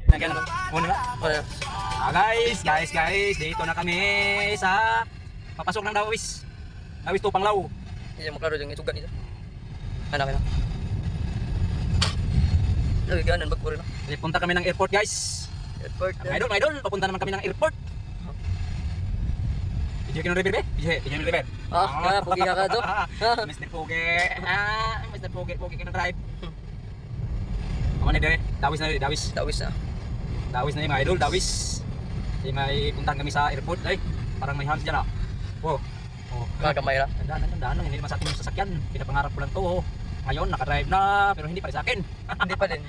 Nagyan mo. Muna na. Guys, dito na kami sa papasok ng Dawis. Dawis to Panglaw. Iya mo klaro yung isugan nito. Anak na. Lagi ganan bagpo rin. Punta kami ng airport, guys. Airport. Mga idol, papunta naman kami ng airport. Video ka ng river, be? Video ng river. Ah, pugi ka to. Mr. Pugi. Mr. Pugi ka na drive. Ako na dire, Dawis na, Dawis. Dawis na. Dawis na yung mga idol, Dawis. May puntahan kami sa airport, ay. Parang may hams dyan, ah. Wow. Kagamay ra. Tandaan, hindi naman sa akin yung sasakyan. Pinapangarap ko lang to. Ngayon, nakadrive na, pero hindi pa rin sa akin. Hindi pa din.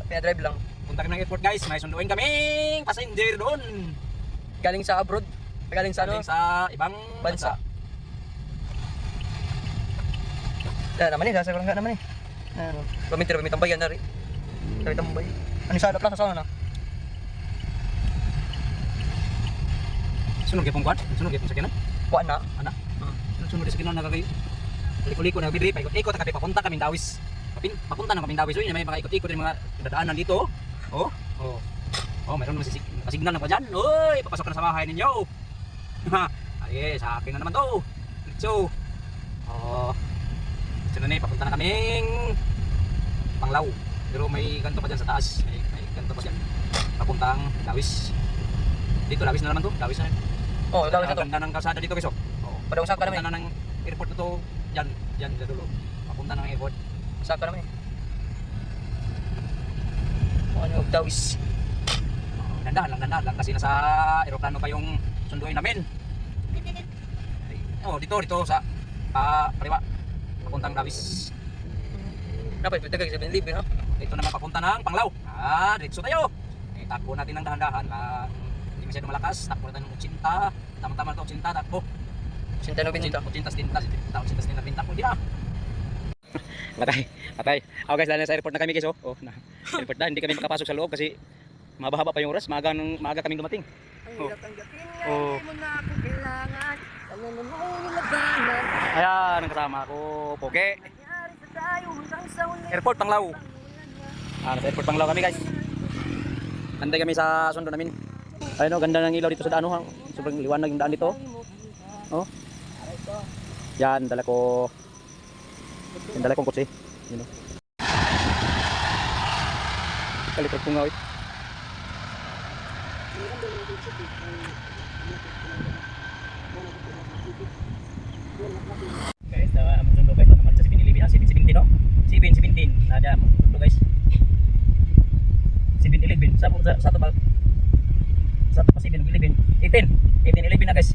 Pina-drive lang. Punta kami ng airport, guys. May sunduin kaming passenger doon. Galing sa abroad. Galing sa ano? Galing sa ibang Bansa. Yan naman eh, sasaklang ka naman eh. Ano? Pamitambay yan na rin. Pamitambay. Ano sa plasa sa ano na? Sunod kaya pong kwan? Sunod kaya pong sakyanan? Kuha na. Ana? Sunod sa sakyanan nakakayo. Liko-liko na bidri, paikot-ikot na kami papunta kaming Dawis. Papunta na kaming Dawis. Uy, may mga ikot-ikot yung mga dadaanan dito. Oh. Mayroon nakasignal na pa dyan. Uy, papasok ka na sa bahay ninyo. Ay, sa akin na naman to. So, na papunta na kaming Panglaw. Pero may ganto pa dyan sa taas. May ganto pa dyan. Papuntang Dawis. Dito, Dawis na naman to. Dawis na. Oh, Dawis na to. Ganda ng kalsada dito, guys. Pada usap ka naman. Papunta na ng airport na to. Dyan dulo. Papunta na ng airport. Usap ka naman eh. Ano, Dawis. Dandahan lang kasi nasa aeroplano pa yung sunduin namin. Dito sa kaliwa. Papuntang Dawis. Dapat ito kag 7-Eleven, no? Dito naman papunta ng Panglaw. Diretso tayo. Takbo natin ng dahan-dahan. Hindi masyado malakas. Takbo natin ng 80. Tama-tama na 80. Takbo. 89. 80 din takbo. Hindi na. Patay. Guys, dahil sa airport na kami, guys. Airport na. Hindi kami makapasok sa loob kasi mababa pa yung oras. Maaga kaming dumating. Hindi mo na ako kailangan. Ano mo nilaganan. Ayan, ang kasama ko, Poke. Airport Panglaw. Sa airport Panglaw kami, guys. Antay kami sa sundo namin. Ayun, ganda ng ilaw dito sa daan. Sobrang liwanag yung daan dito. Yan, dala kong kotse. Yun, kalikot ko nga, wait. Guys, magsundo guys, naman sa 7-Eleven, 7-17, no? 7-17, nada magsundo guys. 7-Eleven, sa to ba? Sa to pa 7-Eleven, 18-11 na guys,